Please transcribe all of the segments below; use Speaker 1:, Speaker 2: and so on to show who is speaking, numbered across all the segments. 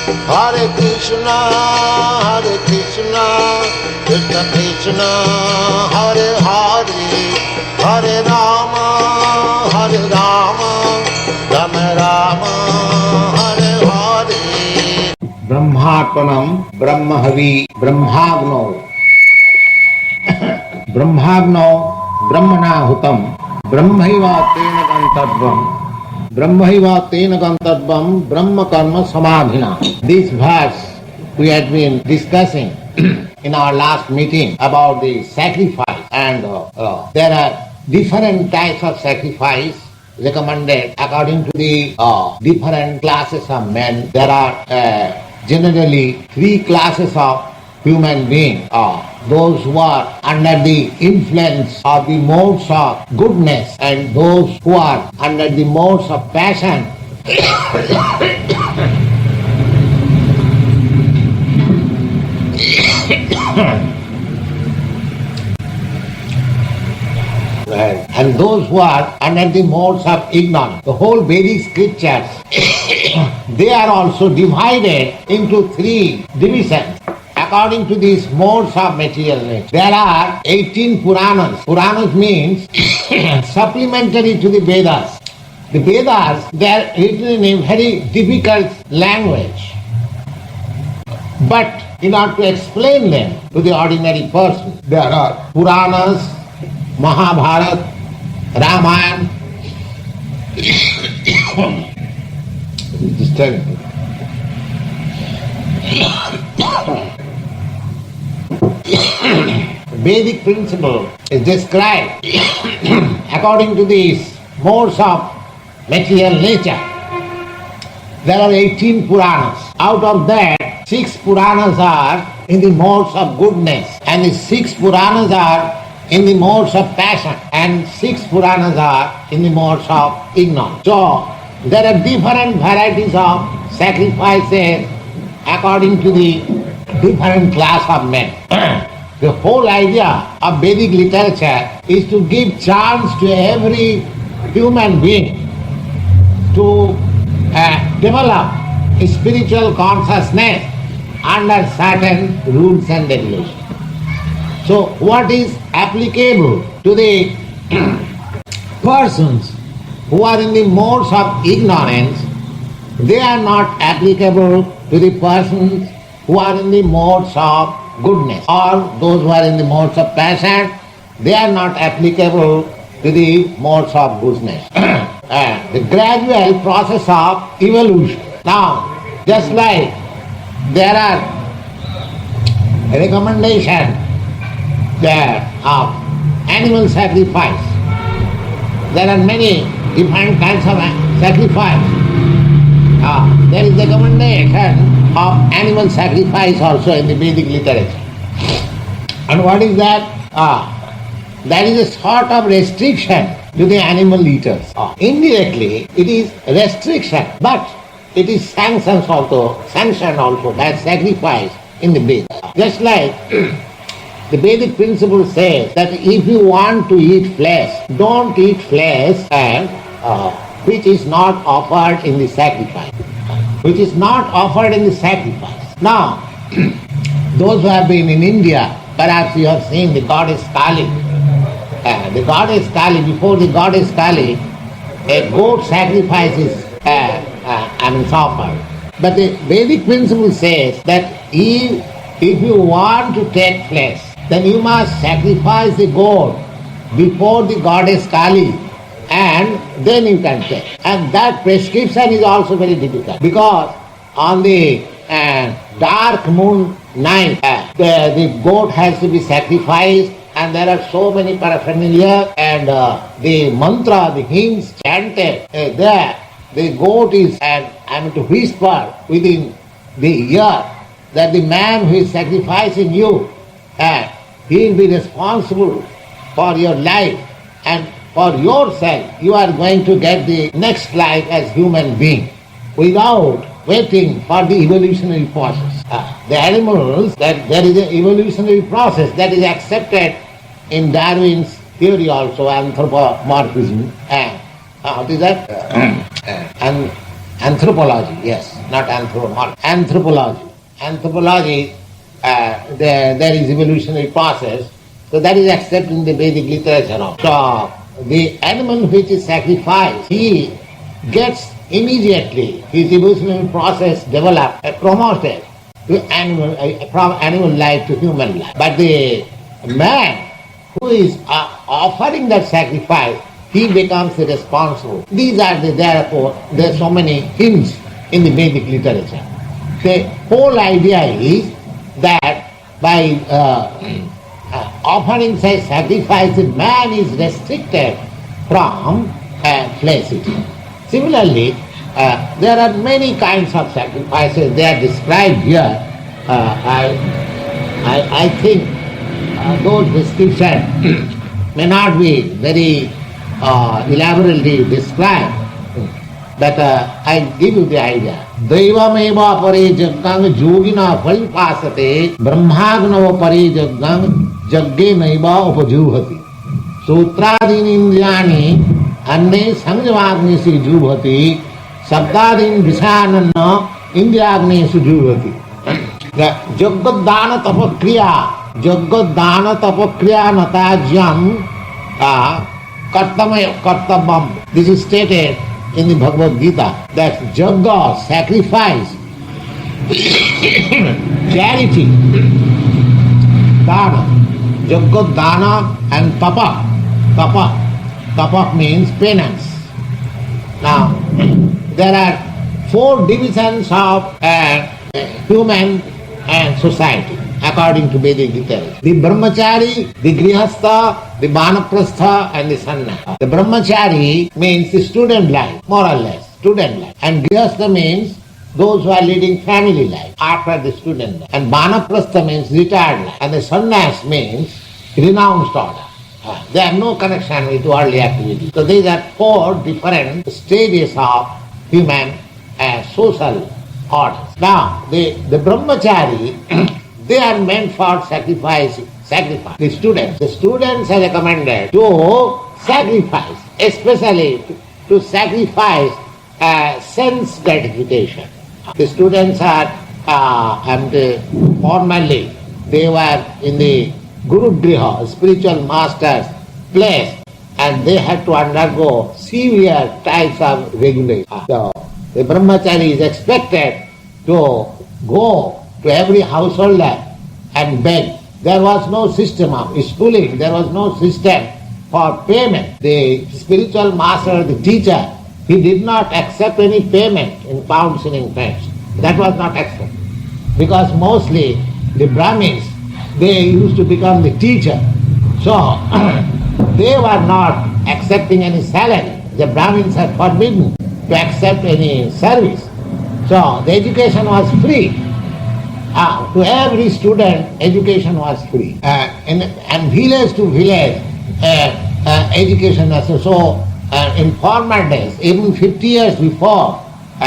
Speaker 1: Hare Krishna, Krishna Krishna, Hare Hare, Hare Rama, Rama Rama, Hare Hare.
Speaker 2: Brahmarpanam, Brahmahavi, Brahmagno, Brahmagno, Brahmanahutam, Brahmaiva tena gantadvam, Brahmaiva tena gantadvam, Brahma karma samadhina. This verse we had been discussing in our last meeting about the sacrifice, and there are different types of sacrifice recommended according to the different classes of men. There are generally three classes of human beings. Those who are under the influence of the modes of goodness and those who are under the modes of passion. And those who are under the modes of ignorance. The whole Vedic scriptures, they are also divided into three divisions according to these modes of material nature. There are 18 Puranas. Puranas means supplementary to the Vedas. The Vedas, they are written in a very difficult language. But in order to explain them to the ordinary person, there are Puranas, Mahabharata, Ramayana. Just tell me. Vedic principle is described according to these modes of material nature. There are 18 Puranas. Out of that, 6 Puranas are in the modes of goodness, and the 6 Puranas are in the modes of passion, and 6 Puranas are in the modes of ignorance. So, there are different varieties of sacrifices according to the different class of men. The whole idea of Vedic literature is to give chance to every human being to develop a spiritual consciousness under certain rules and regulations. So what is applicable to the persons who are in the modes of ignorance, they are not applicable to the persons who are in the modes of goodness, or those who are in the modes of passion, they are not applicable to the modes of goodness. The gradual process of evolution. Now, just like there are recommendations of animal sacrifice, there are many different kinds of sacrifice. There is recommendation of animal sacrifice also in the Vedic literature. And what is that? That is a sort of restriction to the animal eaters. Indirectly, it is restriction, but it is sanctioned also by sacrifice in the Veda. Just like the Vedic principle says that if you want to eat flesh, don't eat flesh which is not offered in the sacrifice. Which is not offered in the sacrifice. Now, those who have been in India, perhaps you have seen the goddess Kali. The goddess Kali, before the goddess Kali, a goat sacrifice is offered. But the Vedic principle says that if you want to take flesh, then you must sacrifice the goat before the goddess Kali, and then you can take. And that prescription is also very difficult, because on the dark moon night, the goat has to be sacrificed, and there are so many paraphernalia, and the mantra, the hymns chanted there. The goat is to whisper within the ear that the man who is sacrificing you, he will be responsible for your life, and for yourself you are going to get the next life as human being without waiting for the evolutionary process. The animals, that there is an evolutionary process that is accepted in Darwin's theory also, anthropomorphism. What is that? And Anthropology, yes, not anthropology. Anthropology. Anthropology, there is evolutionary process, so that is accepted in the Vedic literature. So the animal which is sacrificed, he gets immediately his evolutionary process developed, promoted to animal, from animal life to human life. But the man who is offering that sacrifice, he becomes responsible. These are therefore, there are so many hints in the Vedic literature. The whole idea is that by offering such sacrifices, man is restricted from flesh eating. Similarly, there are many kinds of sacrifices. They are described here. I think those descriptions may not be very elaborately described, but I give you the idea. Devameva pare jaggang yogina phalipasate brahmagnava pare jaggang jagge naiva upajuhati sutradini indriyani अन्ने संजवाग्नि से जुभति शब्दादीन विषानन्न इंद्रियाग्नि से जुभति जगदान तपक्रिया नताज्यम Kartavyam. This is stated in the Bhagavad Gita that Jagga, sacrifice, charity, dana, Jagga dana and tapa. Tapa means penance. Now, there are 4 divisions of human society according to Vedic literature. The Brahmachari, the Grihastha, the Vanaprastha and the Sannyasa. The Brahmachari means the student life, more or less, student life. And Grihastha means those who are leading family life after the student life. And Vanaprastha means retired life. And the Sannyas means renounced order. They have no connection with worldly activity. So these are 4 different stages of human social orders. Now, the Brahmachari, they are meant for sacrifice. The students are recommended to sacrifice, especially to sacrifice sense gratification. The students are, formerly, they were in the Guru Griha, spiritual master's place, and they had to undergo severe types of regulation. So, the Brahmachari is expected to go to every householder and beg. There was no system of schooling, there was no system for payment. The spiritual master, the teacher, he did not accept any payment in pounds and in pence. That was not accepted. Because mostly the Brahmins, they used to become the teacher. So, they were not accepting any salary. The Brahmins are forbidden to accept any service. So, the education was free. To every student, education was free. And village to village, education was so. In former days, even 50 years before, I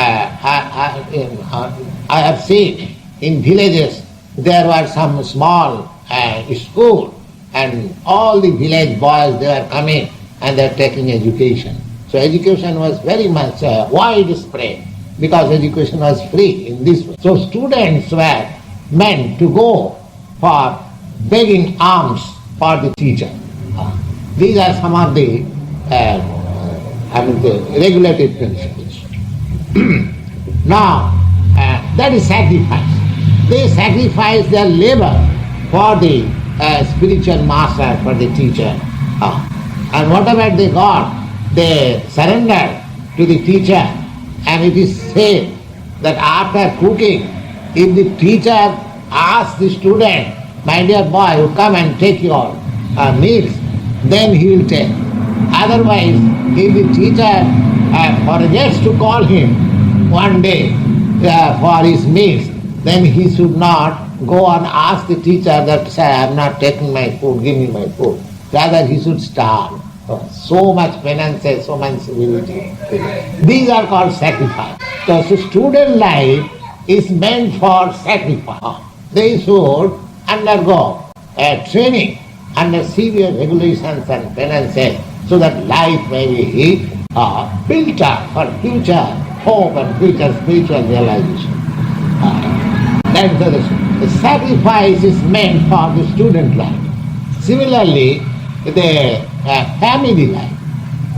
Speaker 2: have seen in villages there were some small school, and all the village boys, they were coming and they were taking education. So education was very much widespread because education was free in this way. So students were meant to go for begging alms for the teacher. These are some of the the regulated principles. Now, that is sacrifice. They sacrifice their labor for the spiritual master, for the teacher. And whatever they got, they surrender to the teacher. And it is said that after cooking, if the teacher asks the student, my dear boy, you come and take your meals, then he will take. Otherwise, if the teacher forgets to call him one day for his meals, then he should not go and ask the teacher that, sir, I am not taking my food, give me my food. Rather, he should starve. So much penance, so much civility. These are called sacrifice. So student life is meant for sacrifice. They should undergo training under severe regulations and penances so that life may be built up for future hope and future spiritual realization. That's the sacrifice is meant for the student life. Similarly, the family life,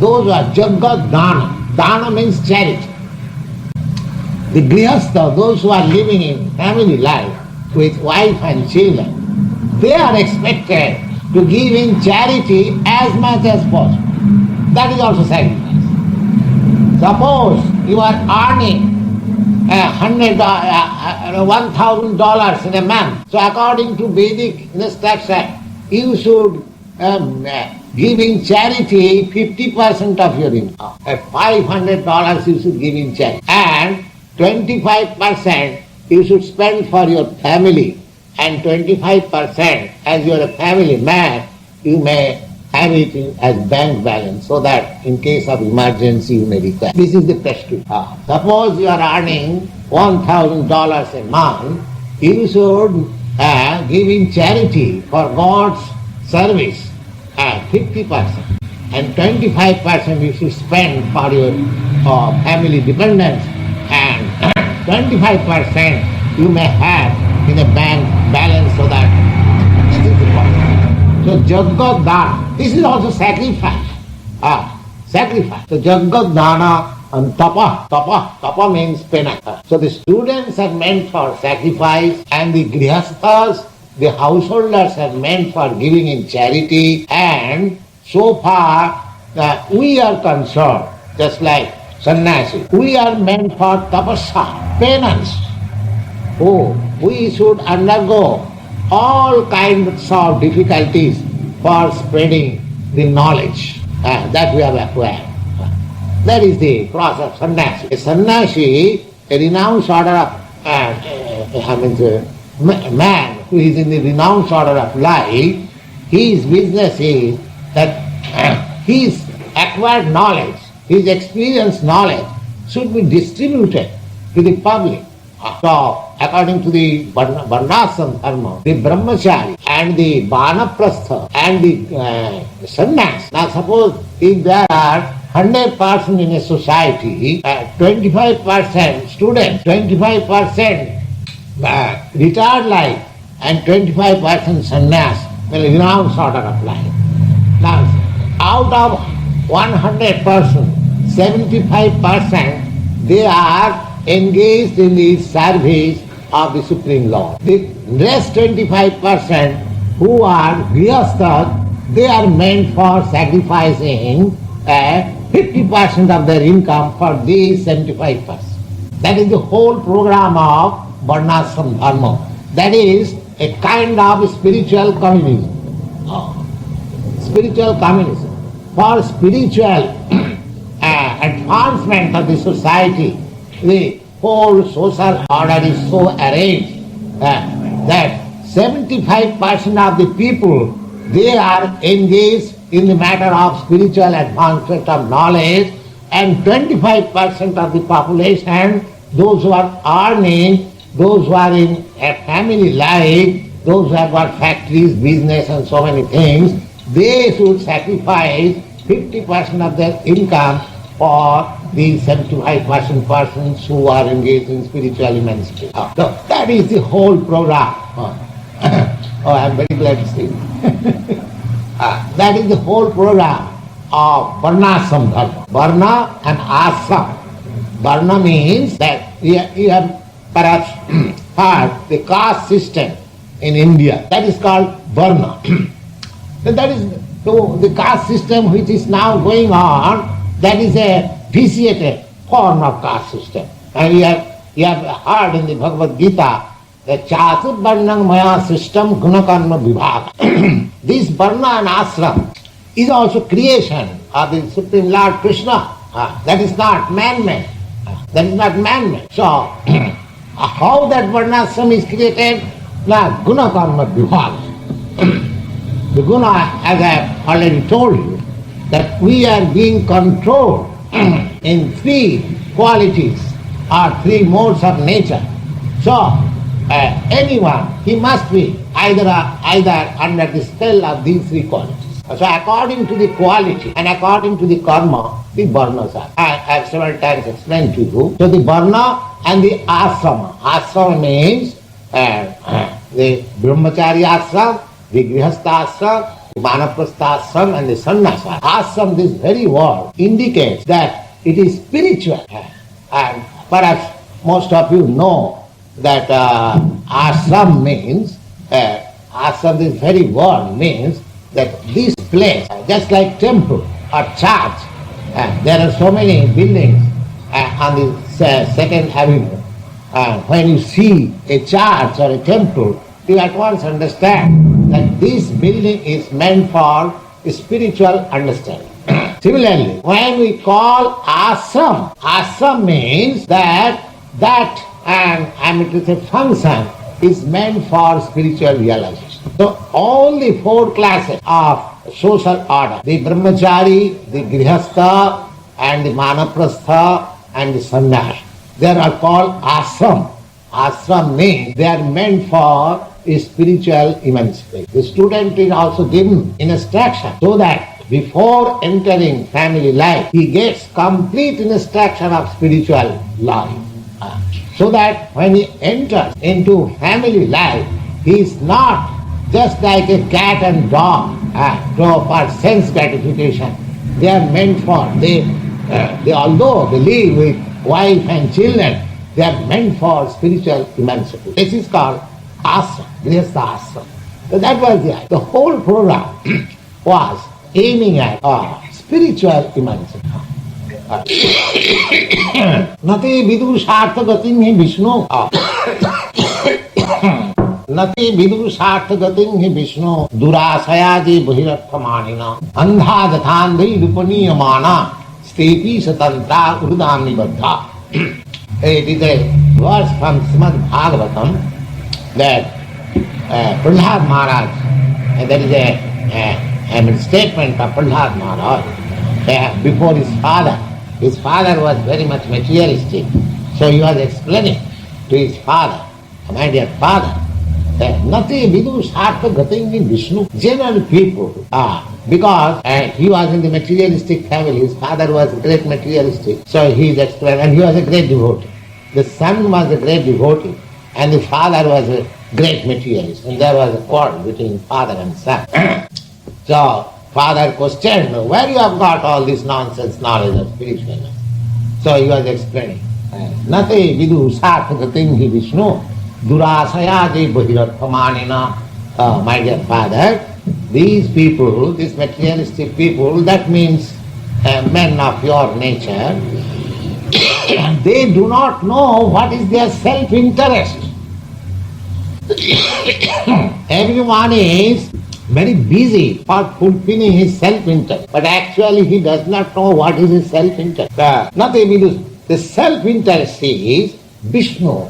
Speaker 2: those are jagat dana. Dana means charity. The grihastha, those who are living in family life with wife and children, they are expected to give in charity as much as possible. That is also sacrifice. Suppose you are earning $1,000 in a month. So according to Vedic instruction, you should give in charity 50% of your income. $500 you should give in charity. And 25% you should spend for your family. And 25% as you are a family man, you may have it as bank balance so that in case of emergency you may require. This is the prescription. Suppose you are earning $1,000 a month, you should give in charity for God's service 50%, and 25% you should spend for your family dependence, and 25% you may have in a bank balance so that this is the point. So jagat dana, this is also sacrifice. Sacrifice. So jagat dana and tapa. Tapa means penance. So the students are meant for sacrifice, and the grihasthas, the householders, are meant for giving in charity. And so far we are concerned, just like sannyasi, we are meant for tapasya, penance. We should undergo all kinds of difficulties for spreading the knowledge that we have acquired. That is the process of sannyasi. A sannyasi, a renounced order of man who is in the renounced order of life, his business is that his acquired knowledge, his experienced knowledge should be distributed to the public. So, according to the Varnashram dharma, the brahmachari and the vanaprastha and the sannyas. Now suppose if there are 100% in a society, 25% students, 25% retired life, and 25% sannyas, renounced order of life. Now, out of 100%, 75% they are engaged in the service of the Supreme Lord. The rest 25% who are grihasthas, they are meant for sacrificing 50% of their income for these 75%. That is the whole program of Varnashram dharma. That is a kind of spiritual communism. Spiritual communism. For spiritual advancement of the society, the whole social order is so arranged that 75% of the people, they are engaged in the matter of spiritual advancement of knowledge, and 25% of the population, those who are earning, those who are in a family life, those who have got factories, business and so many things, they should sacrifice 50% of their income for the 75% persons who are engaged in spiritual emancipation. So that is the whole program. I am very glad to see. That is the whole program of Varnashram dharma. Varna and ashram. Varna means that you have perhaps heard the caste system in India. That is called Varna. That is the caste system which is now going on. That is a vitiated form of caste system. And you have heard in the Bhagavad Gita that Chatur Varnang Maya system Gunakarma Vibhaga. This Varna and Ashram is also creation of the Supreme Lord Krishna. That is not man-made. That is not man-made. So, how that Varnashram is created? Gunakarma Vibhaga. The guna, as I have already told you, that we are being controlled in three qualities or three modes of nature. So, anyone, he must be either under the spell of these three qualities. So according to the quality and according to the karma, the varnas are. I have several times explained to you. So the varna and the ashrama. Ashrama means the brahmachari ashram, the grihastha ashram, the vanaprastha ashram and the sannyasa. Ashram, this very word indicates that it is spiritual. And perhaps most of you know that ashram means, ashram, this very word means that this place, just like temple or church, there are so many buildings on the Second Avenue. When you see a church or a temple, you at once understand that this building is meant for spiritual understanding. Similarly, when we call ashram, ashram means that function is meant for spiritual realization. So all the four classes of social order, the brahmachari, the grihastha, and the vanaprastha, and the sannyas, they are called ashram. Ashram means they are meant for spiritual emancipation. The student is also given instruction so that before entering family life, he gets complete instruction of spiritual life. So that when he enters into family life, he is not just like a cat and dog for sense gratification. They are meant for, although they live with wife and children, they are meant for spiritual emancipation. This is called ashram, grihastha ashram. So that was the whole program was aiming at spiritual emancipation. नते विदुषार्थ गतिं हि विष्णु नते विदुषार्थ गतिं हि Vishnu दुराशयादि बहिरर्थमानिना अंधादथान्धैरुपनीयमाना स्तेपि सतंत्रा उर्दामि बद्धा. It is a verse from Srimad Bhagavatam that Prahlad Maharaj, there is a statement of Prahlad Maharaj before his father. His father was very much materialistic. So he was explaining to his father, my dear father, Nati Vidu Sartha Gatingi Vishnu. General people, because he was in the materialistic family, his father was great materialistic. So he is explaining, and he was a great devotee. The son was a great devotee, and the father was a great materialist. And there was a quarrel between father and son. So father questioned, where you have got all this nonsense knowledge of spiritualness? So he was explaining, Nate vidu sarthagatingi Vishnu, durasayade bahirarthamanina. My dear father, these people, these materialistic people, that means men of your nature, they do not know what is their self-interest. Everyone is very busy for fulfilling his self-interest, but actually he does not know what is his self-interest. The self-interest is Vishnu.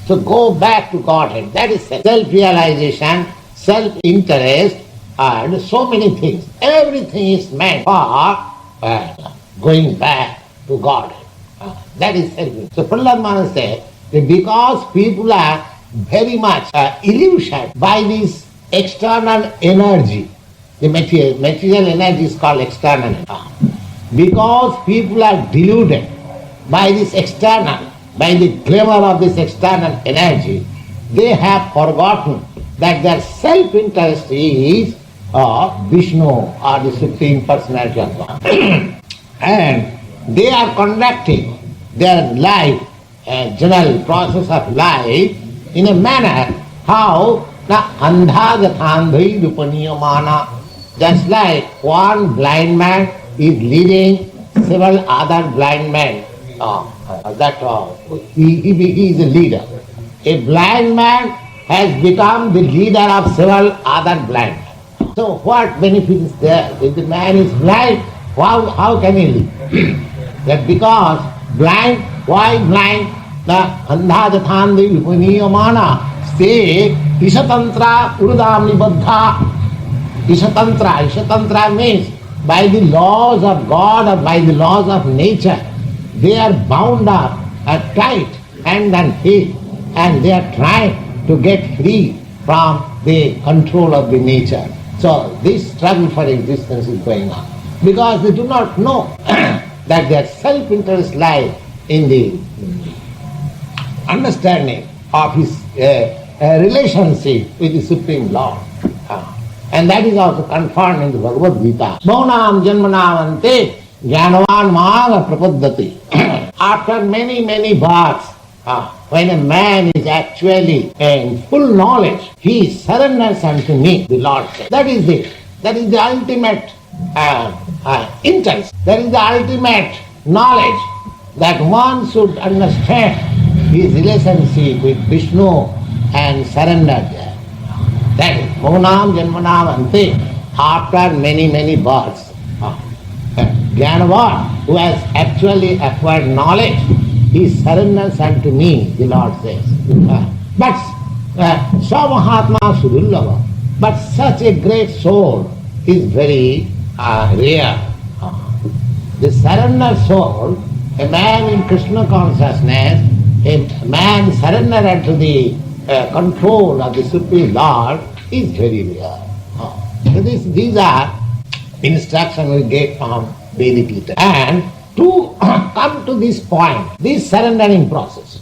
Speaker 2: So go back to Godhead. That is self-realization, self-interest, and so many things. Everything is meant for going back to Godhead. That is self-interest. So Prahlad Maharaj said that because people are very much illusioned by this external energy, the material energy is called external energy. Because people are deluded by this external, by the glamour of this external energy, they have forgotten that their self-interest is Vishnu or the Supreme Personality of God. And they are conducting their life, general process of life, in a manner how just like one blind man is leading several other blind men. He is a leader. A blind man has become the leader of several other blind men. So what benefit is there? If the man is blind, how can he lead? That because blind, why blind? Andhajathandhi vipuniyamana stay Ishatantra Urudamni Baddha. Ishatantra means by the laws of God or by the laws of nature, they are bound up tight hand and feet, and they are trying to get free from the control of the nature. So this struggle for existence is going on because they do not know that their self-interest lies in the understanding of his relationship with the Supreme Lord. And that is also confirmed in the Bhagavad Gita. Bhaunam janmanam ante jnanavan maga prapaddati. After many births, when a man is actually in full knowledge, he surrenders unto me, the Lord said. That is the ultimate interest. That is the ultimate knowledge that one should understand his relationship with Vishnu and surrender there. That is Bhaunam Janmanam Ante, after many births. Jnanavan, who has actually acquired knowledge, he surrenders unto me, the Lord says. But Samahatma Sudullava, but such a great soul is very rare. The surrender soul, a man in Krishna consciousness, a man surrender unto the control of the Supreme Lord is very rare. So these are instructions we get from Vedic literature. And to come to this point, this surrendering process,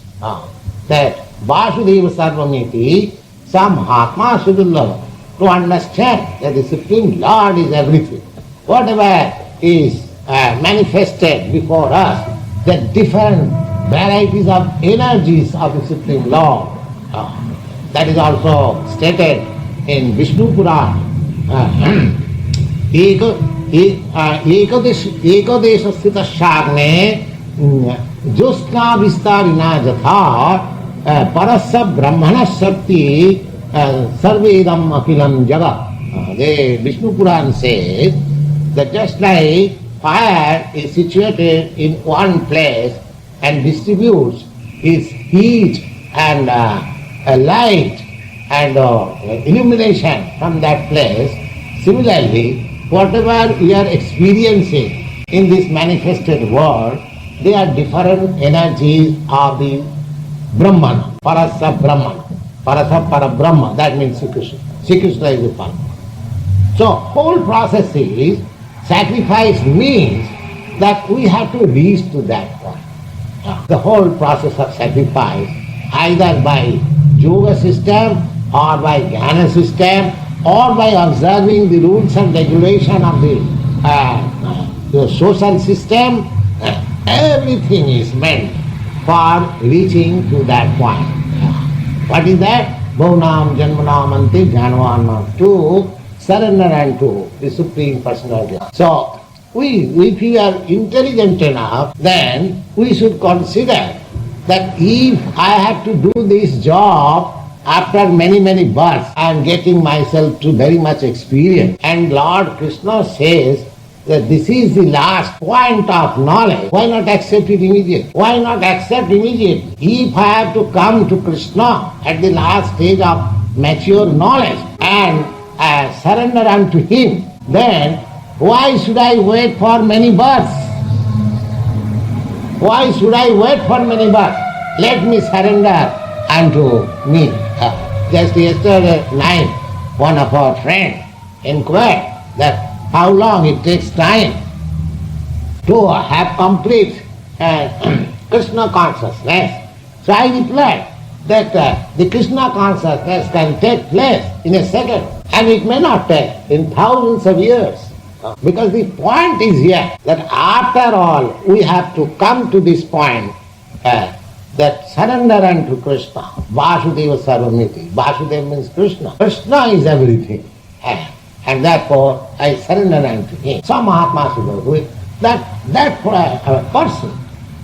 Speaker 2: that Vasudeva Sarvamiti, Samahatma Sudullava, to understand that the Supreme Lord is everything. Whatever is manifested before us, the different varieties of energies of the Supreme Lord, that is also stated in Vishnu Purana. Ekadesha sthita shagne josna vistarina jatha parasya brahmana shakti sarvedam akilam jagat. The Vishnu Purana says that just like fire is situated in one place and distributes its heat and light and illumination from that place, similarly, whatever we are experiencing in this manifested world, they are different energies of the Brahman, Parasya Brahman, Parasya Parabrahma, that means Sri Krishna. Sri Krishna is the Parasya. So, whole process is, sacrifice means that we have to reach to that point. The whole process of sacrifice, either by yoga system or by jnana system or by observing the rules and regulation of the social system, everything is meant for reaching to that point. What is that? Bhaunam Janmanam Ante Jnanavan, to surrender unto the Supreme Personality. So, if we are intelligent enough, then we should consider that if I have to do this job after many births, I am getting myself to very much experience. And Lord Krishna says that this is the last point of knowledge. Why not accept it immediately? Why not accept immediately? If I have to come to Krishna at the last stage of mature knowledge and surrender unto Him, then why should I wait for many births? Why should I wait for many births? Let me surrender unto me. Just yesterday night, one of our friends inquired that how long it takes time to have complete Krishna consciousness. So I replied that the Krishna consciousness can take place in a second, and it may not take in thousands of years. Because the point is here that after all we have to come to this point that surrender unto Krishna, Vasudeva Sarvamiti. Vasudeva means Krishna. Krishna is everything. And therefore I surrender unto Him. Some Mahatma Sudhava, that person,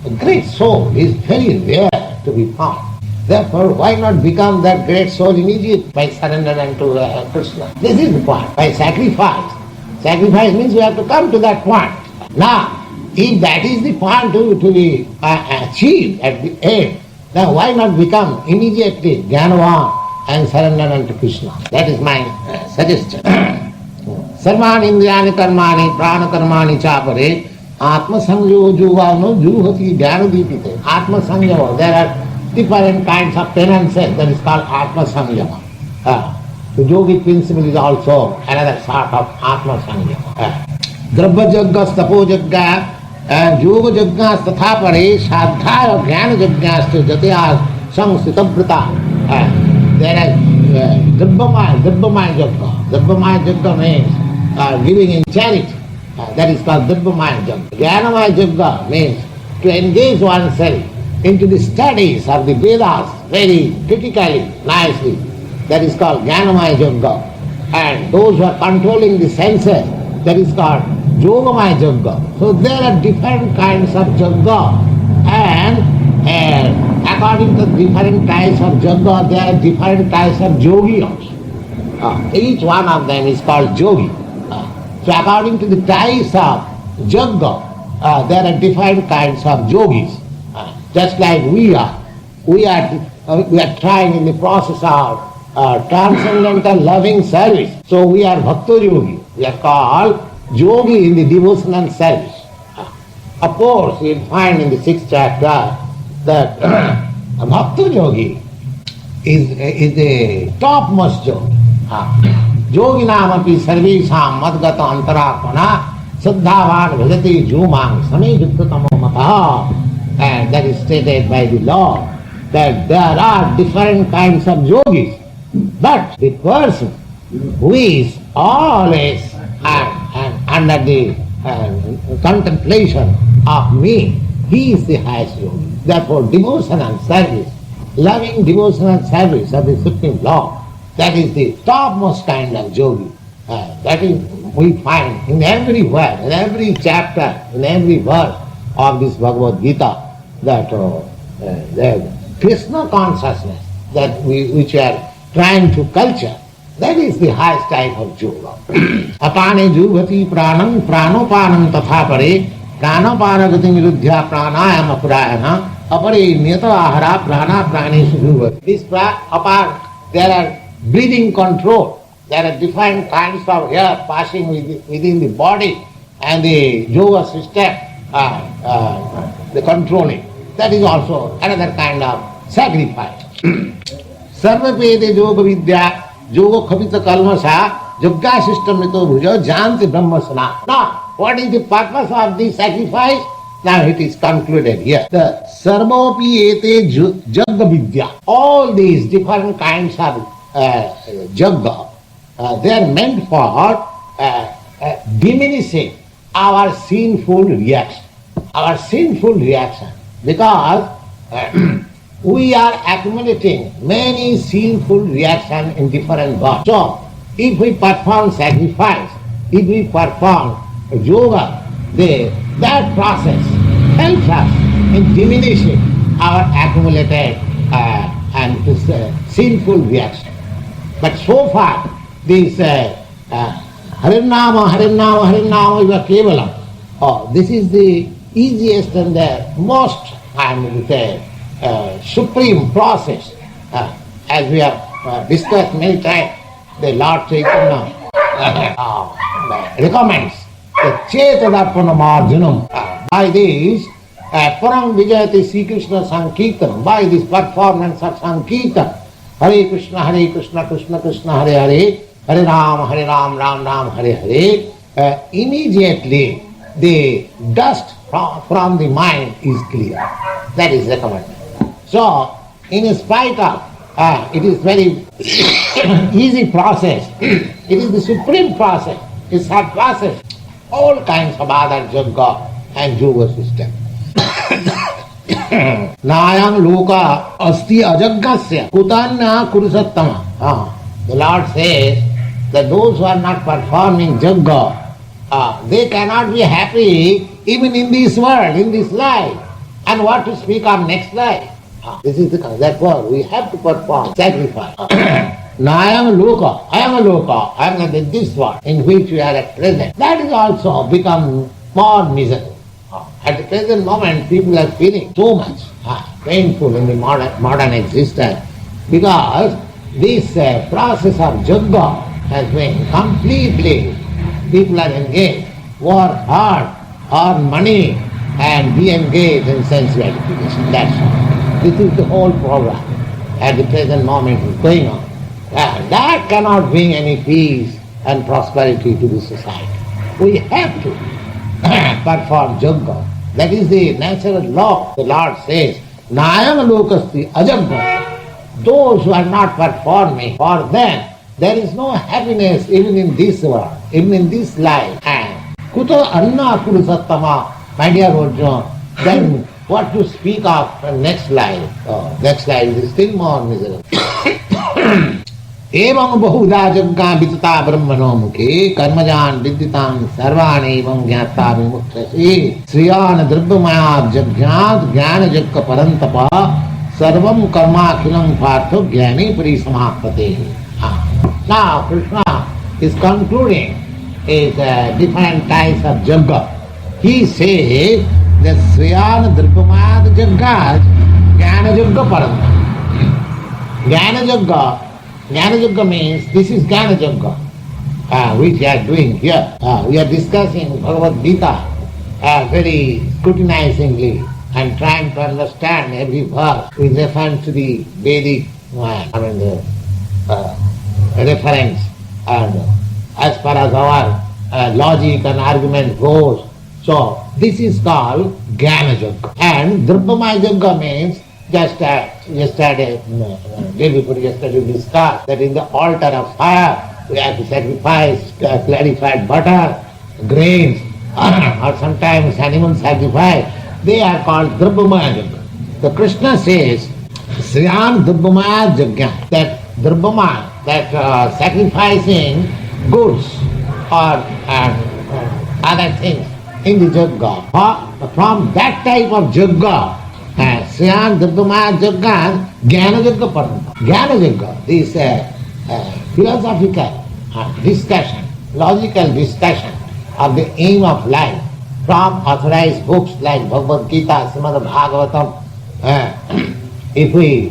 Speaker 2: a great soul, is very rare to be found. Therefore, why not become that great soul immediately by surrender unto Krishna? This is the point. By sacrifice. Sacrifice means we have to come to that point. Now, if that is the point to be achieved at the end, then why not become immediately Jnanavan and surrender unto Krishna? That is my suggestion. Sarvani indriyani karmani prana karmani chapare atma sanjava juvano juhati jnanadipite. Atma sanjava, there are different kinds of penances, that is called atma sanjava. The yogic principle is also another sort of Atma Sangha. Drabha Jagga, Stapo Jagga, and Yoga Jagga, Statha Pare, Sadhaya, Jnana Jagga, Jatya, Sangsitabrata. There is Drabhamaya Jagga. Drabhamaya Jagga means giving in charity. That is called Drabhamaya Jagga. Jnanamaya Jagga means to engage oneself into the studies of the Vedas very critically, nicely. That is called Jnanamaya Jagga. And those who are controlling the senses, that is called Yogamaya Jagga. So there are different kinds of Jagga, and according to different types of Jagga, there are different types of Yogi also. Each one of them is called Yogi. So according to the types of Jagga, there are different kinds of Yogis. Just like we are trying in the process of transcendental loving service. So we are Bhakta Yogi. We are called Yogi in the devotional service. Of course, you will find in the 6th chapter that Bhakta Yogi is the topmost Yogi. Yogi namapi sarvesham madgata antaratmana saddhavan bhajati jumang samejuktatamo mataha. And that is stated by the Lord, that there are different kinds of yogis. But the person who is always under the contemplation of me, he is the highest yogi. Therefore, devotional service, loving devotional service of the Supreme Lord, that is the topmost kind of yogi. That is, we find in every word, in every chapter, in every verse of this Bhagavad Gita, that the Krishna consciousness that which we are trying to culture, that is the highest type of yoga. Apane juvati pranam pranopanam tatha pare pranopana gati niruddhya pranayama prayana apare niyata ahara prana praneshu juvati. This apart, there are breathing control. There are different kinds of air passing within the body, and the yoga system, the controlling. That is also another kind of sacrifice. Sarvapede yoga vidya yoga khavita kalmasa yogya system nito bhujo janti brahmasana. Now, what is the purpose of this sacrifice? Now it is concluded here. The sarvapiyete yoga vidya. All these different kinds of yoga, they are meant for diminishing our sinful reaction. Our sinful reaction. Because we are accumulating many sinful reactions in different bodies. So, if we perform sacrifice, if we perform yoga, that process helps us in diminishing our accumulated and sinful reaction. But so far, this Harinama, Harinama, Harinama Iva Kevalam, this is the easiest and the most, I mean, supreme process. As we have discussed many times, the Lord Chaitanya recommends the Chetadappana Marjanam. By this, Param Vijayati Sri Krishna Sankirtan, by this performance of Sankirtan, Hare Krishna, Krishna Krishna, Hare Hare, Hare Ram, Ram Ram, Hare Hare, immediately the dust from the mind is clear. That is recommended. So, in spite of, it is very easy process, it is the supreme process, it surpasses all kinds of other yoga and yoga system. Nayam loka asti ajaggasya kutanya kurusattama. The Lord says that those who are not performing yoga, they cannot be happy even in this world, in this life. And what to speak of next life? This is the therefore we have to perform sacrifice. Nayam loka, I am a loka, I am in this world in which we are at present. That is also become more miserable. At the present moment, people are feeling so much painful in the modern existence because this process of yoga has been completely, people are engaged, work hard, earn money, and be engaged in sense gratification. That's all. This is the whole program at the present moment is going on. That cannot bring any peace and prosperity to the society. We have to perform yoga. That is the natural law. The Lord says, Nayam lokasti ajagga. Those who are not performing, for them there is no happiness even in this world, even in this life. And kuto anna kurusattama, my dear Arjuna, then what to speak of next life? Next life is still more miserable. एवं बहुधा जग्गा वितता ब्रह्मणो मुखे कर्मजान विदितान सर्वान एवं ज्ञाता विमुक्तसे श्रियान द्रव्यमया जज्ञात ज्ञान जग्ग परंतप सर्वं कर्माखिलं पार्थो ज्ञाने परिसमाप्यते. Now Krishna is concluding is different types of jagga. He says that Shriyan द्रव्यमया जग्गात ज्ञान जग्ग परंतप. ज्ञान जग्ग Jnana Yajna means, this is Jnana Yajna, which we are doing here. We are discussing Bhagavad Gita very scrutinizingly and trying to understand every verse with reference to the Vedic reference. And as far as our logic and argument goes, so this is called Jnana Yajna. And Drupamaya Yajna means, yesterday we discussed that in the altar of fire we have to sacrifice clarified butter, grains, or sometimes animal sacrifice. They are called Drupamaya Yajna. The Krishna says, Sriyam Drupamaya Yajna, that Drupamaya, that sacrificing goods or other things in the Yajna. From that type of Yajna, Sriyam Drupamaya Yajna, Jnana Yajna Paranta. Jnana Yajna is a philosophical discussion, logical discussion of the aim of life from authorized books like Bhagavad Gita, Srimad Bhagavatam. If we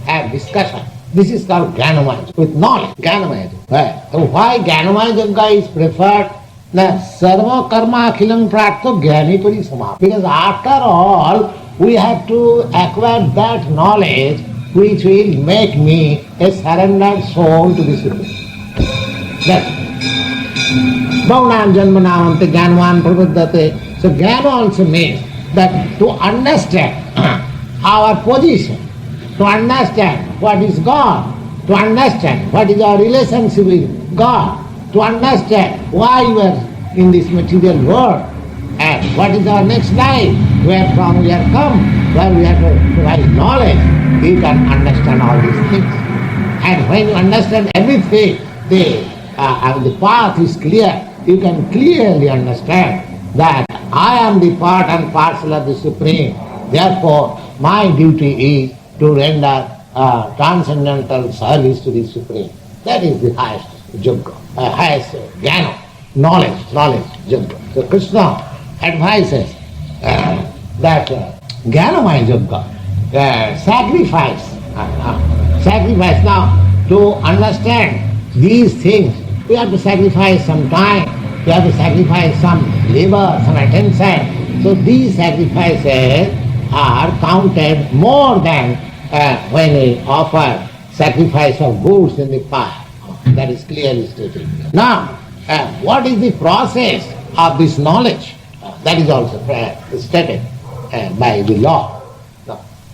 Speaker 2: have discussion, this is called Jnanamaya with knowledge. Jnanamaya Yajna. So why Jnanamaya Yajna is preferred? Sarva karma akhilam pratto jnani parisama. Because after all, we have to acquire that knowledge which will make me a surrendered soul to the Supreme. That's Bhavanam janmanamante jnanavan prabuddhate. So jnana also means that to understand our position, to understand what is God, to understand what is our relationship with God, to understand why we are in this material world, and what is our next life, where from we have come, where we have to provide knowledge, you can understand all these things. And when you understand everything, the path is clear. You can clearly understand that I am the part and parcel of the Supreme. Therefore, my duty is to render transcendental service to the Supreme. That is the highest Yajna, highest jnana, knowledge, Yajna. So Krishna advises that Jnanamaya Yajna, sacrifice. Now, to understand these things, we have to sacrifice some time, we have to sacrifice some labor, some attention. So these sacrifices are counted more than when we offer sacrifice of goods in the fire. That is clearly stated. Now, what is the process of this knowledge? That is also stated by the law.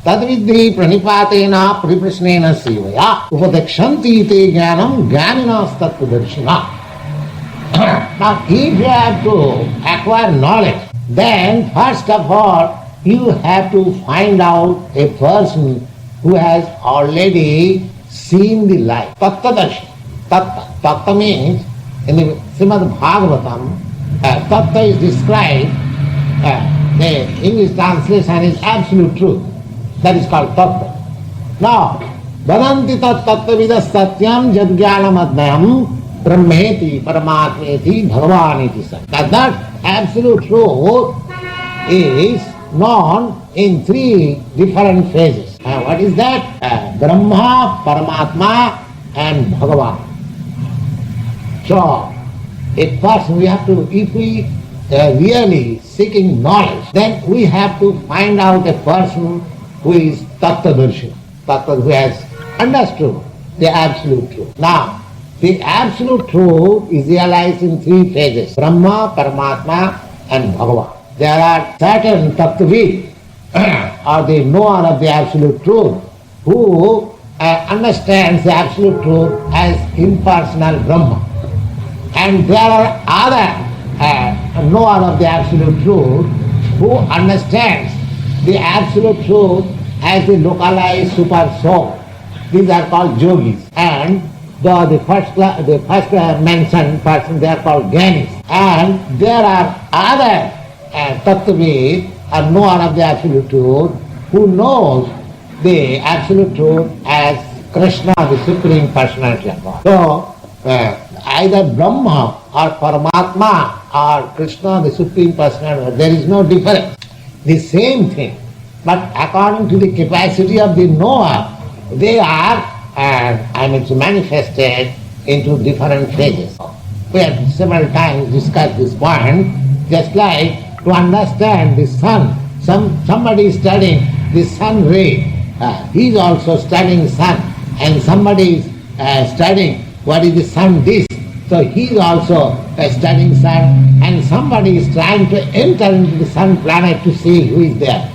Speaker 2: Tadvidhi pranipatena priprasnena sevaya upadekshanti te jnanam jnaninas tattvadarshina. Now, if you have to acquire knowledge, then first of all, you have to find out a person who has already seen the light. Tattvadarshina. Tattva means, in the Srimad Bhagavatam, Tattva is described, the English translation is absolute truth. That is called Tattva. Now, Vadanti tattva vidas satyam jadjnanam adnayam brahmeti paramatmeti bhagavaniti sa. That absolute truth is known in three different phases. What is that? Brahma, Paramatma and Bhagavan. So, a person, we have to, if we really seeking knowledge, then we have to find out a person who is Tattvadarshina, who has understood the absolute truth. Now, the absolute truth is realized in three phases: Brahma, Paramatma, and Bhagavan. There are certain Tattvavid, or the knower of the absolute truth, who understands the absolute truth as impersonal Brahma. And there are other knower of the absolute truth who understands the absolute truth as the localized super soul. These are called yogis. And the first mentioned person, they are called Gyanis. And there are other Tattvavid, a knower of the absolute truth, who knows the absolute truth as Krishna, the Supreme Personality of God. So, either Brahma or Paramatma or Krishna, the Supreme Personality, there is no difference. The same thing. But according to the capacity of the knower, they are manifested into different phases. We have several times discussed this point, just like to understand the sun. Somebody is studying the sun ray, he is also studying sun, and somebody is studying what is the sun disk. So he is also studying sun, and somebody is trying to enter into the sun planet to see who is there.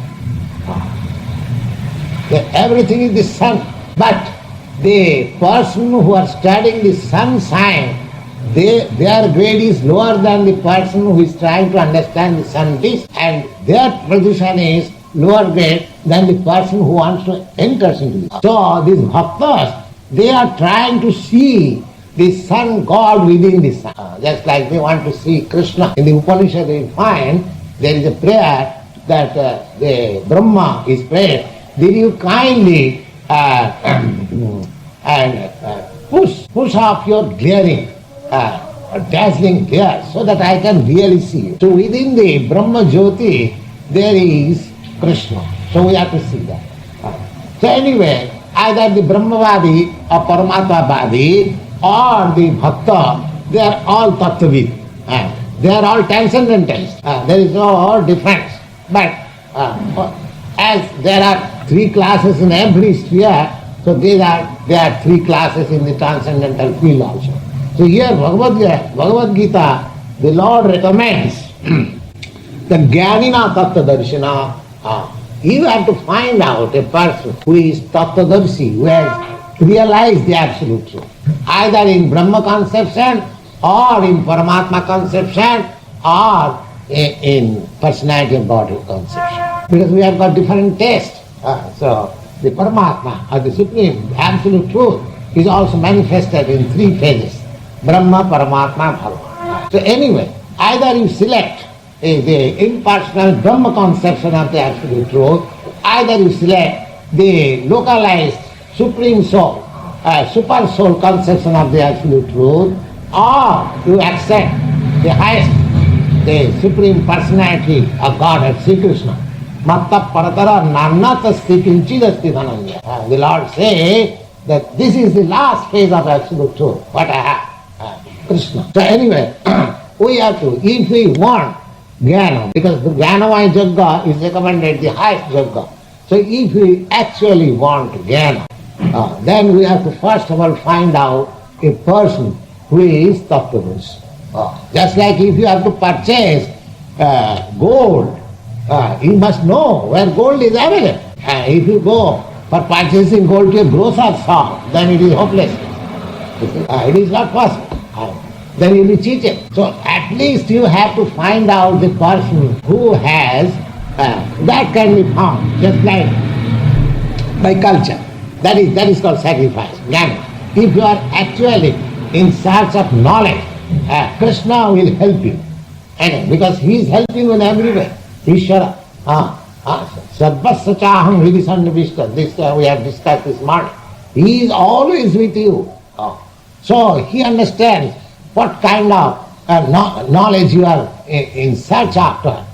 Speaker 2: Everything is the sun, but the person who are studying the sun sign, their grade is lower than the person who is trying to understand the sun disk, and their position is lower grade than the person who wants to enter into it. So these bhaktas, they are trying to see the sun God within the sun. Just like they want to see Krishna. In the Upanishad we find there is a prayer that the Brahma is prayed, did you kindly push off your glaring, dazzling glare so that I can really see you. So within the Brahma Jyoti there is Krishna. So we have to see that. So anyway, either the Brahmavadi or Paramatmavadi or the Bhakta, they are all Tattvavid. They are all transcendentalists. There is no difference. But as there are three classes in every sphere, so there are three classes in the transcendental field also. So here Bhagavad Gita, the Lord recommends the Jnanina Tattvadarshina. You have to find out a person who is Tattvadarshi, who has realized the absolute truth, either in Brahma conception or in Paramatma conception or in personality of God conception. Because we have got different tastes. So the Paramatma or the Supreme absolute truth is also manifested in three phases: Brahma, Paramatma, Bhagavan. So anyway, either you select the impersonal Brahma conception of the absolute truth, either you select the localized Supreme Soul, Super Soul conception of the absolute truth, or you accept the highest, the Supreme Personality of God, Sri Krishna. Matta paratara nanatasti kinchidasti dhananya. The Lord says that this is the last phase of absolute truth, what I have, Krishna. So anyway, we have to, if we want Jnana, because the Jnanamaya Yajna is recommended the highest Yajna. So if we actually want Jnana, then we have to first of all find out a person who is Tattvadarshi. Just like if you have to purchase gold, you must know where gold is available. If you go for purchasing gold to a grocer's shop, then it is hopeless. It is not possible. Then you will be cheated. So at least you have to find out the person who has, that can be found, just like by culture. That is called sacrifice, jnana. If you are actually in search of knowledge, Krishna will help you. And because he is helping you in every way. Ishvara. Sarvasya chaham hridhi sannivishta. This we have discussed this morning. He is always with you. So he understands what kind of knowledge you are in search after.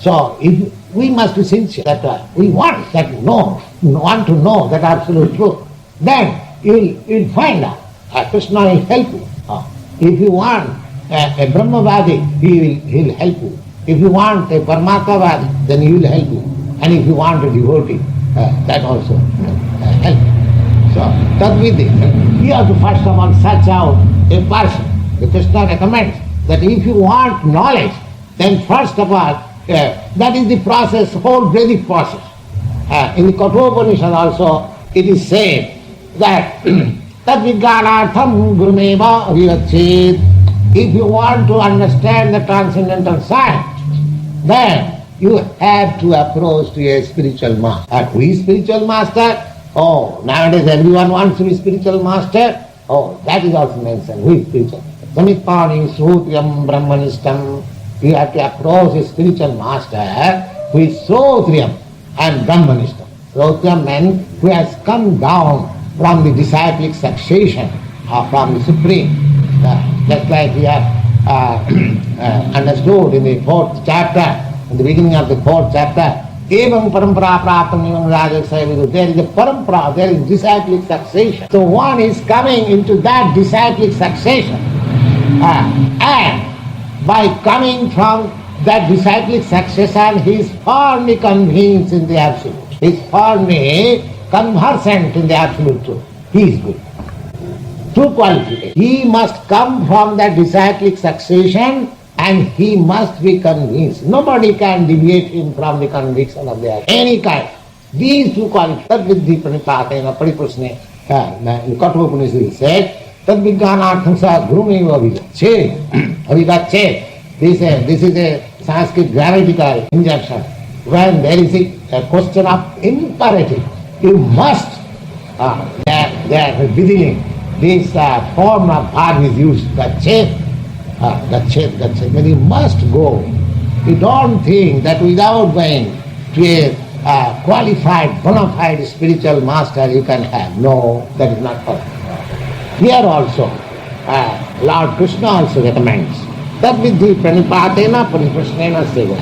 Speaker 2: So if we must be sincere that we want to know that absolute truth, then you'll find out. Krishna will help you. If you want a Brahmavadi, he'll help you. If you want a Paramatmavadi, then he will help you. And if you want a devotee, that also help you. So, tadvidhi, you have to first of all search out a person. The Krishna recommends that if you want knowledge, then first of all, that is the process, whole Vedic process. In the Kathopanishad also, it is said that tadvijnanartham gurumeva avivachet. If you want to understand the transcendental science, then you have to approach to a spiritual master. And who is spiritual master? Oh, nowadays everyone wants to be spiritual master. Oh, that is also mentioned. Who is spiritual? Samitpani Srutriyam Brahmanistam. You have to approach a spiritual master who is Srutriyam and Brahmanistam. Srutriyam means who has come down from the disciplic succession or from the Supreme. Just like we have understood in the 4th chapter, in the beginning of the 4th chapter, Evam parampara praptam evam rajaksaya. There is a parampara, there is disciplic succession. So one is coming into that disciplic succession. And by coming from that disciplic succession, he is firmly convinced in the absolute. He is firmly conversant in the absolute truth. He is good. True qualification. He must come from that disciplic succession and he must be convinced. Nobody can deviate him from the conviction of the any kind. These two qualifications, tadvidhi pranipatena pariprasne, in Kathopanishad said, tadvijnanartham sa gurumeva avivachet. Avivachet. This is a Sanskrit grammatical injunction. When there is a question of imperative, you must, there within this form of verb is used, gachet. Gachet, when you must go. You don't think that without going to a qualified, bona fide spiritual master you can have. No, that is not possible. Here also, Lord Krishna also recommends that vidhi pranipatena pariprasnena seva.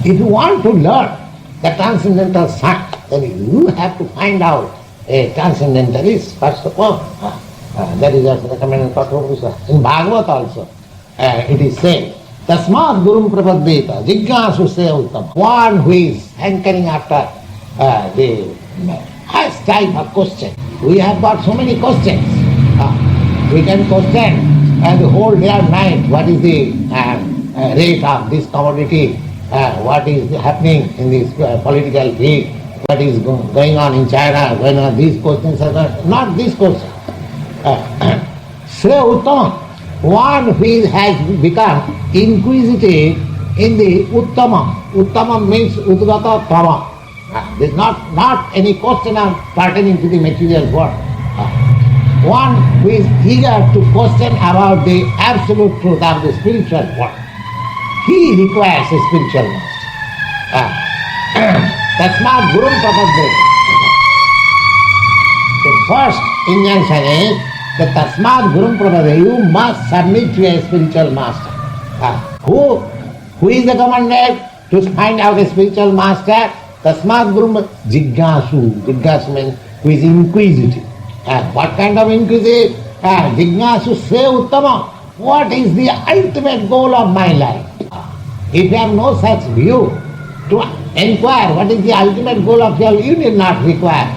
Speaker 2: If you want to learn the transcendental science, then you have to find out a transcendentalist first of all. That is also recommended in Kathopanishad. In Bhagavad also, it is said, Tasmat Gurum Prapaddeta, Jignasu se uttam. One who is hankering after the highest type of question. We have got so many questions. We can question the whole day and night what is the rate of this commodity, what is happening in this political field, what is going on in China, when these questions are not these questions. Sre Uttama, one who has become inquisitive in the Uttama. Uttama means Udgata Tama. There is not any question pertaining to the material world. One who is eager to question about the absolute truth of the spiritual world. He requires a spiritual master. Tasmat Gurum Prapaddeta. The first injunction is that Tasmat Gurum Prapaddeta, you must submit to a spiritual master. Who is recommended to find out a spiritual master? Tasmat Gurum Jignasu. Jignasu means who is inquisitive. What kind of inquisitive? Jignasu se uttama. What is the ultimate goal of my life? If you have no such view, to inquire what is the ultimate goal of your life, you need not require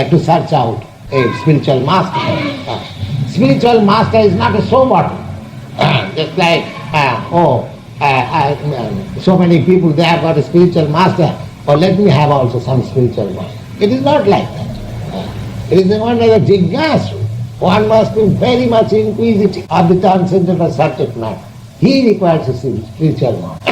Speaker 2: to search out a spiritual master. Spiritual master is not a show bottle. Just like, so many people, they have got a spiritual master. Let me have also some spiritual master. It is not like that. It is one like a jignasu. One must be very much inquisitive of the transcendental subject matter. He requires a spiritual master.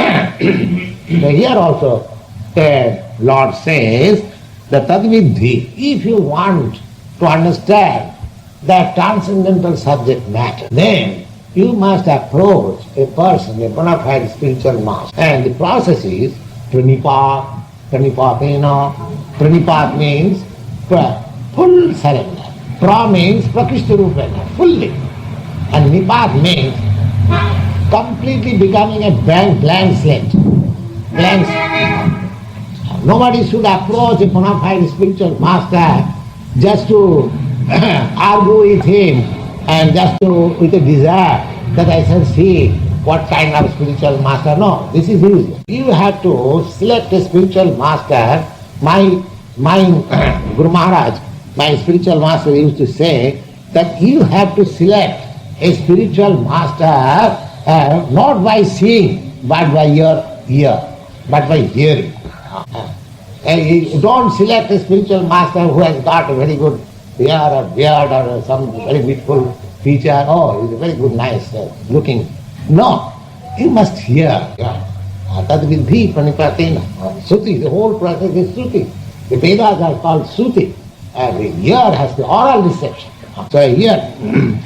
Speaker 2: So here also, the Lord says, the tadvidhi, if you want to understand that transcendental subject matter, then you must approach a person, a bona fide spiritual master. And the process is pranipat, pranipatena. Pranipat means full surrender. Pra means prakishtarupena, fully. And nipat means completely becoming a blank slate. Blank slate. Nobody should approach a bona fide spiritual master just to argue with him and just with a desire that I shall see what kind of spiritual master. No, this is useless. You have to select a spiritual master. My My Guru Maharaj, my spiritual master used to say that you have to select a spiritual master not by seeing, but by your ear, but by hearing. And you don't select a spiritual master who has got a very good hair or beard or some very beautiful feature. Oh, he's a very good, nice looking. No, you must hear. Tad vidhi pranipatena. Suti, the whole process is Suti. The Vedas are called Suti. The ear has the oral reception. So here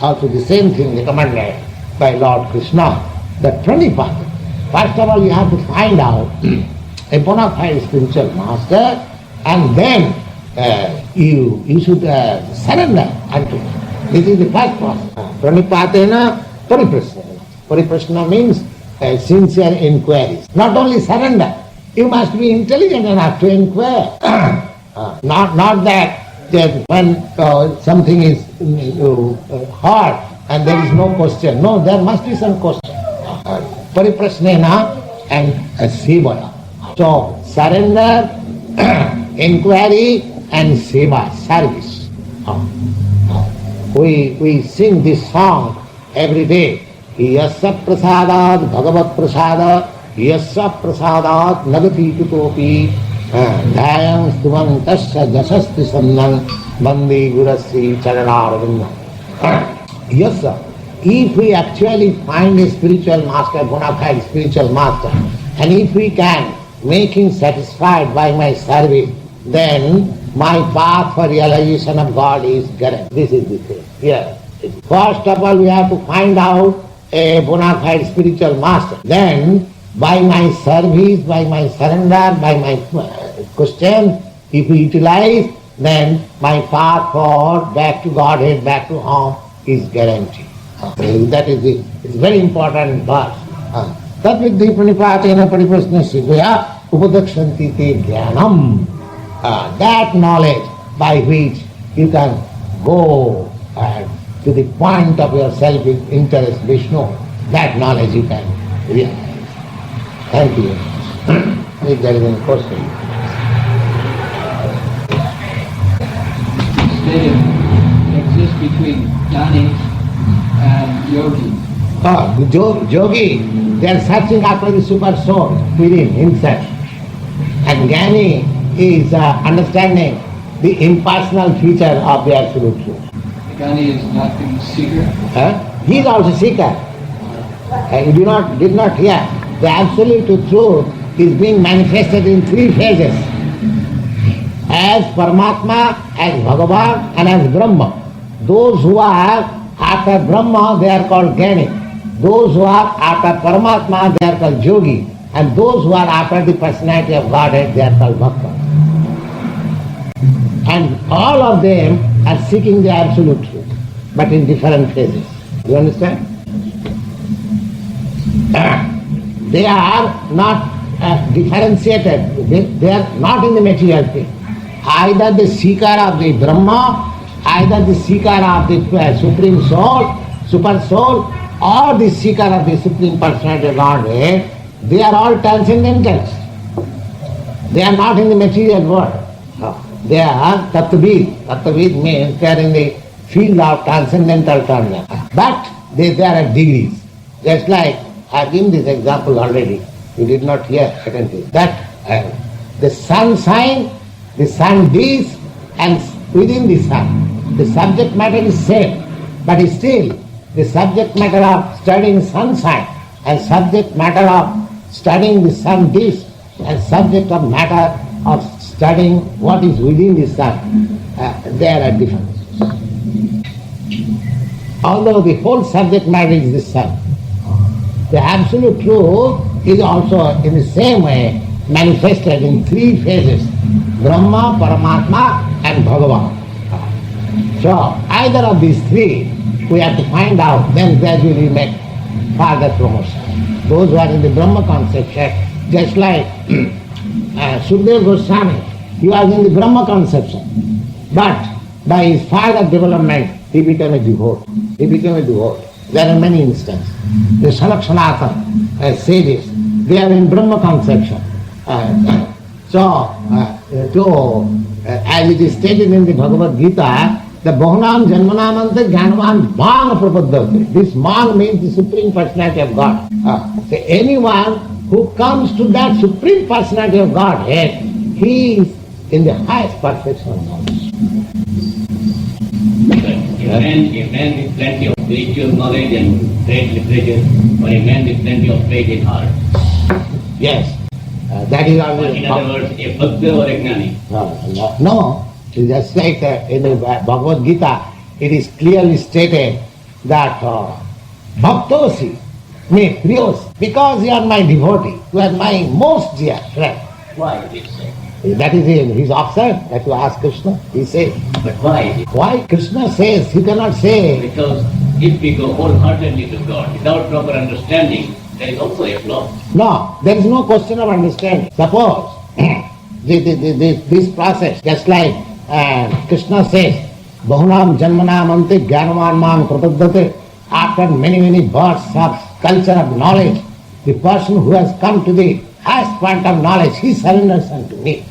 Speaker 2: also the same thing recommended by Lord Krishna, that pranipatena. First of all, you have to find out a bona fide spiritual master, and then you should surrender unto him. This is the first process. Pranipatena pariprasna. Pariprasna means sincere inquiries. Not only surrender, you must be intelligent enough to inquire. Not that when something is hard and there is no question. No, there must be some question. Pariprasnena and sevaya. So surrender, inquiry and seva, service. We sing this song every day. Yasya prasadat bhagavat prasada, yasya prasadat nagati kutopi, dhayam stuvantasya jasasti sannam, bandi gurasi charanarvindam. Yasya, if we actually find a spiritual master, bona fide spiritual master, and if we can make him satisfied by my service, then my path for realization of God is guaranteed. This is the thing. Here. First of all, we have to find out a bona fide spiritual master. Then, by my service, by my surrender, by my question, if we utilize, then my path for back to Godhead, back to home is guaranteed. That is it's very important verse. Tat vidhi pranipatena pariprasna siddhaya upadakshanti te jnanam. That knowledge by which you can go to the point of your self-interest, Vishnu, that knowledge you can realize. Thank you. If there is any question.
Speaker 3: State exists between jnani and yogi.
Speaker 2: The yogi, they are searching after the super soul within himself. And jnani is understanding the impersonal feature of the absolute truth.
Speaker 3: Jnani is not the seeker.
Speaker 2: He is also seeker. You did not hear. The absolute truth is being manifested in three phases. As Paramatma, as Bhagavan, and as Brahma. Those who are after Brahma, they are called Jnani. Those who are after Paramatma, they are called Yogi. And those who are after the personality of Godhead, they are called Bhakta. And all of them are seeking the absolute truth, but in different phases. You understand? They are not differentiated. They are not in the material thing. Either the seeker of the Brahma, either the seeker of the Supreme Soul, Super Soul, or the seeker of the Supreme Personality of Godhead, they are all transcendentals. They are not in the material world. They are Tattvavid. Tattvavid means they are in the field of transcendental terms. But they are at degrees. Just like I have given this example already. You did not hear attentively. That the sun shines, the sun beats, and within the sun, the subject matter is same. But still, the subject matter of studying sunshine and subject matter of studying the sun beats and subject of matter of studying what is within the sun, there are differences. Although the whole subject matter is the sun, the absolute truth is also in the same way manifested in three phases: Brahma, Paramatma and Bhagavan. So either of these three we have to find out, then gradually make further promotion. Those who are in the Brahma conception, just like Sukadeva Goswami, he was in the Brahma conception, but by his further development he became a devotee. There are many instances. The Sanak Sanatana sages, they are in Brahma conception. To as it is stated in the Bhagavad Gita, the Bahunam Janmanamante Jnanavan Mang Prapaddhate. This Mang means the Supreme Personality of God. So anyone who comes to that Supreme Personality of Godhead, he is in the highest perfection of knowledge.
Speaker 4: A man with plenty of spiritual knowledge and great literature, or a man with plenty of faith in heart.
Speaker 2: Yes, that is always.
Speaker 4: In other words, a bhakta or a gnani.
Speaker 2: No. It's just like in the Bhagavad Gita, it is clearly stated that Bhaktosi me priyos, because you are my devotee, you are my most dear friend.
Speaker 4: Why is it so?
Speaker 2: That is in his option that you ask Krishna. He says.
Speaker 4: But why is it?
Speaker 2: Why? Krishna says, he cannot say.
Speaker 4: Because if we go wholeheartedly to God without proper understanding, there is also a flaw.
Speaker 2: No, there is no question of understanding. Suppose this process, just like Krishna says, Bahunam Janmanam Ante Jnanavan Mang Prapaddhate. After many births of culture of knowledge, the person who has come to the highest point of knowledge, he surrenders unto me.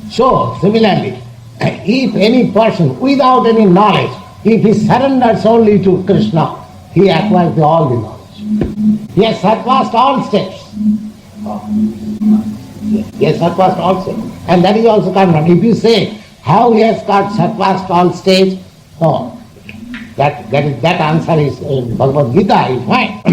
Speaker 2: So, similarly, if any person without any knowledge, if he surrenders only to Krishna, he acquires all the knowledge. He has surpassed all steps. He has surpassed all steps. And that is also common. If you say, how he has got surpassed all stages, no. That answer is in Bhagavad Gita, you find.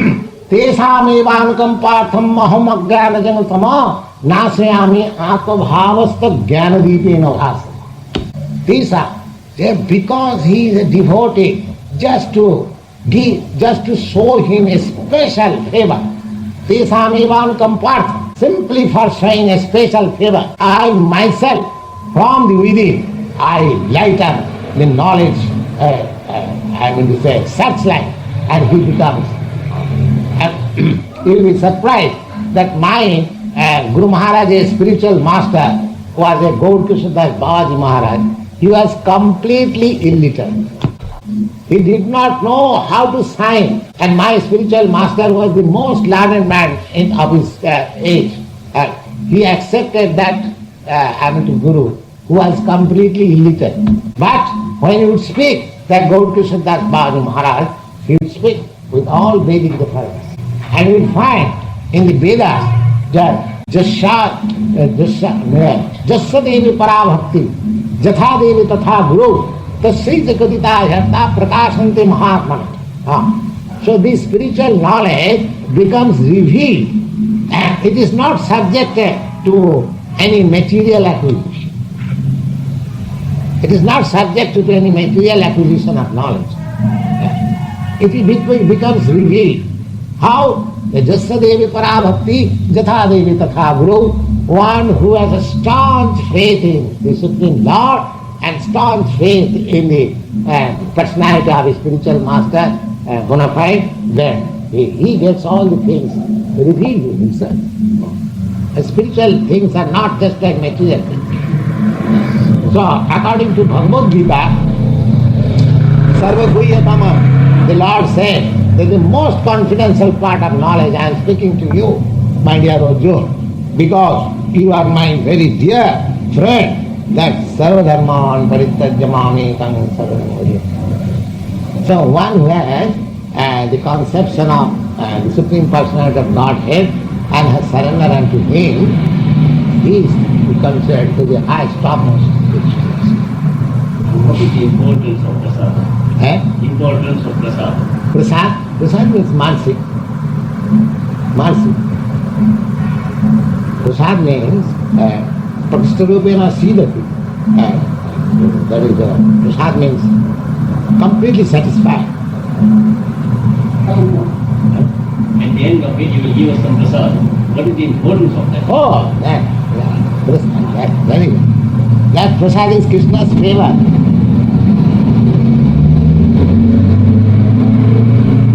Speaker 2: Tesamevanakam partham aham ajnana janatama nasayami atmabhavasta jnanadipena bhasana. Tesa, because he is a devotee, just to show him a special favor. Tesamevanakam partham, simply for showing a special favor, I myself, from the within, I light up the knowledge, I mean to say, searchlight, and he becomes. You will be surprised that my Guru Maharaj, a spiritual master, was a Gaur Krishnadas Babaji Maharaj. He was completely illiterate. He did not know how to sign, and my spiritual master was the most learned man of his age. He accepted that Guru, who was completely illiterate. But when he would speak, that Gaur Krishnadas Babaji Maharaj, he would speak with all Vedic references. And we will find in the Vedas that Jasyadevi Parabhakti, Jathadevi Tatha Guru, Tasrita Kadita Yarta Prakashante Mahatmana. So this spiritual knowledge becomes revealed, and it is not subjected to any material acquisition. It is not subject to any material acquisition of knowledge. It becomes revealed. How? The Jasyadevi Parabhakti, Jathadevi Tatha Guru, one who has a staunch faith in the Supreme Lord and staunch faith in the personality of his spiritual master, bona fide, then he gets all the things revealed in himself. Spiritual things are not just like material things. So, according to Bhagavad Gita, Sarva Guhyatama, the Lord said, that the most confidential part of knowledge I am speaking to you, my dear Arjuna, because you are my very dear friend, that Sarva Dharman Parityajamami Tang Sarva. So one who has the conception of the Supreme Personality of Godhead and has surrendered unto Him, he is considered to the highest topmost spirituality.
Speaker 4: What is the importance of prasad? Importance of prasad.
Speaker 2: Prasad means mercy. Mercy. Prasad means Prakshtarupena Sidati. That is, prasad means completely satisfied.
Speaker 4: At the end of it, you will give us some prasad. What is the importance of that?
Speaker 2: Oh, that very good. That prasad is Krishna's favor.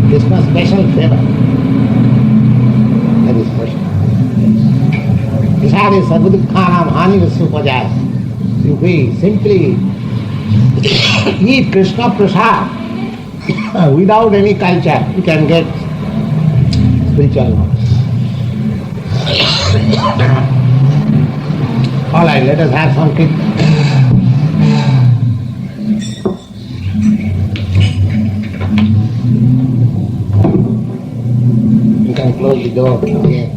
Speaker 2: Krishna's special favor. That is special. Prasad is Sarvadukhanam Hani Vasupajas. If we simply eat Krishna prasad without any culture, we can get spiritual knowledge. All right, let us have some door. Okay.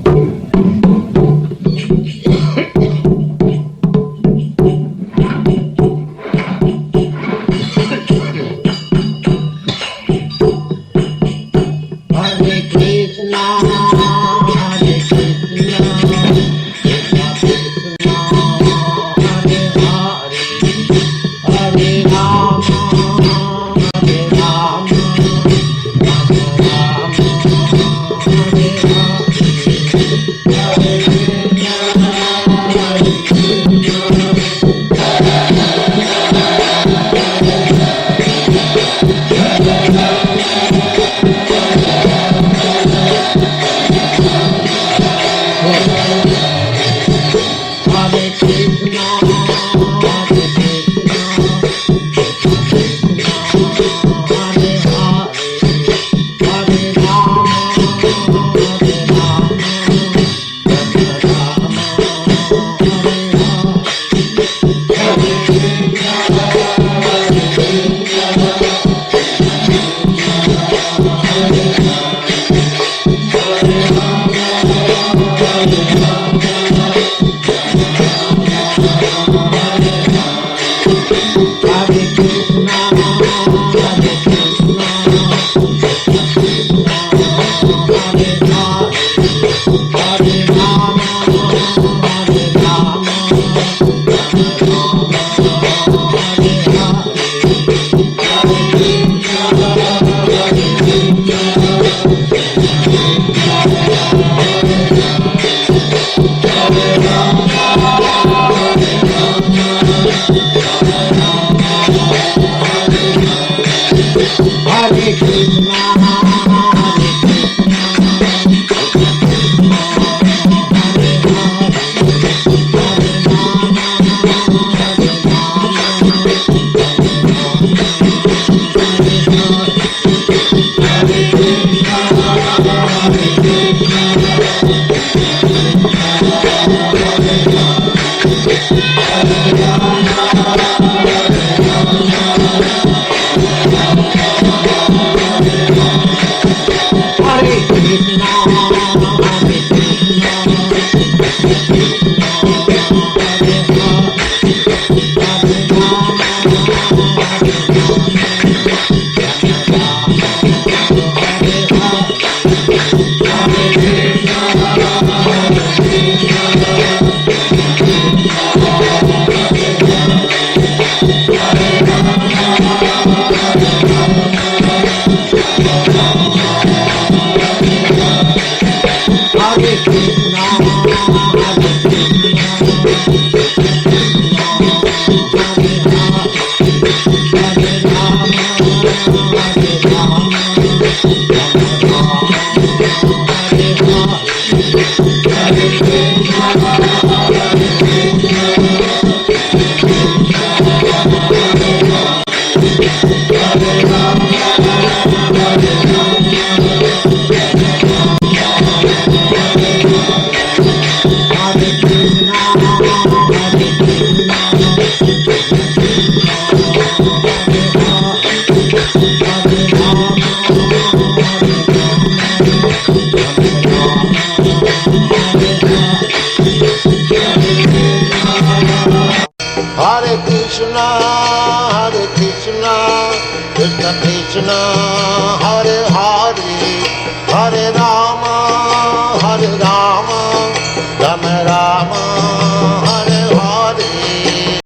Speaker 2: Hare Krishna, Hare Krishna, Krishna Krishna, Hare Hare, Hare Rama, Hare Rama, Rama Rama, Hare Hare, Hare
Speaker 1: Krishna, Krishna Krishna, Hare Hare, Hare Rama.